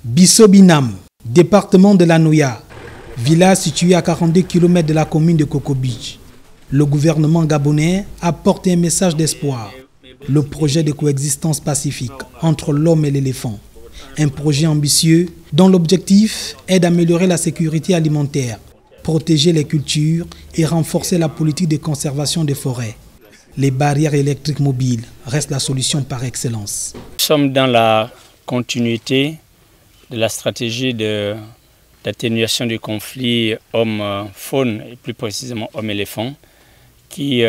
Bissobinam, département de la Nouya, village situé à 42 km de la commune de Coco Beach. Le gouvernement gabonais a porté un message d'espoir. Le projet de coexistence pacifique entre l'homme et l'éléphant. Un projet ambitieux dont l'objectif est d'améliorer la sécurité alimentaire, protéger les cultures et renforcer la politique de conservation des forêts. Les barrières électriques mobiles restent la solution par excellence. Nous sommes dans la continuité de la stratégie d'atténuation du conflit homme-faune et plus précisément homme-éléphant qui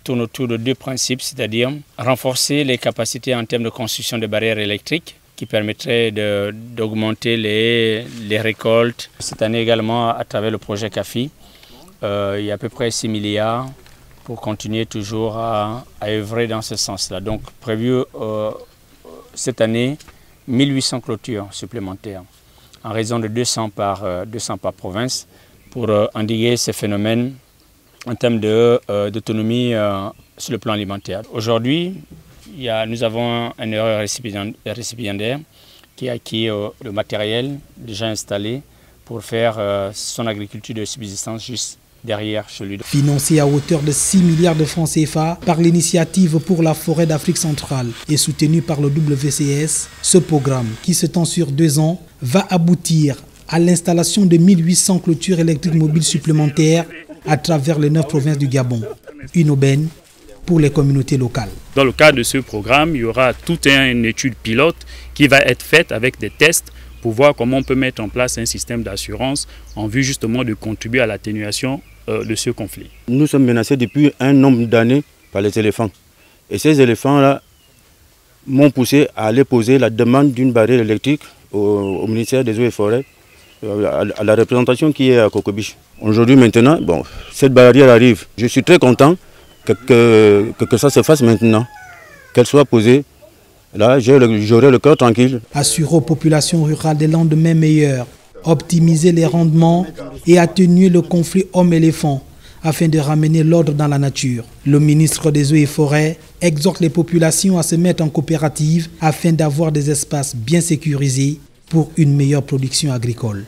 tourne autour de deux principes, c'est-à-dire renforcer les capacités en termes de construction de barrières électriques qui permettraient d'augmenter les récoltes. Cette année également, à travers le projet CAFI, il y a à peu près 6 milliards pour continuer toujours à œuvrer dans ce sens-là. Donc prévu cette année, 1800 clôtures supplémentaires, en raison de 200 par province, pour endiguer ces phénomènes en termes d'autonomie sur le plan alimentaire. Aujourd'hui, nous avons un erreur récipiendaire qui a acquis le matériel déjà installé pour faire son agriculture de subsistance juste derrière chez lui. Financé à hauteur de 6 milliards de francs CFA par l'initiative pour la forêt d'Afrique centrale et soutenu par le WCS, ce programme, qui s'étend sur 2 ans, va aboutir à l'installation de 1800 clôtures électriques mobiles supplémentaires à travers les 9 provinces du Gabon. Une aubaine pour les communautés locales. Dans le cadre de ce programme, il y aura toute une étude pilote qui va être faite avec des tests pour voir comment on peut mettre en place un système d'assurance en vue justement de contribuer à l'atténuation de ce conflit. Nous sommes menacés depuis un nombre d'années par les éléphants. Et ces éléphants-là m'ont poussé à aller poser la demande d'une barrière électrique au ministère des Eaux et Forêts, à la représentation qui est à Coco Beach. Aujourd'hui maintenant, cette barrière arrive. Je suis très content que ça se fasse maintenant, qu'elle soit posée. Là, j'aurai le cœur tranquille. Assurer aux populations rurales des lendemains meilleurs, optimiser les rendements et atténuer le conflit homme-éléphant afin de ramener l'ordre dans la nature. Le ministre des Eaux et Forêts exhorte les populations à se mettre en coopérative afin d'avoir des espaces bien sécurisés pour une meilleure production agricole.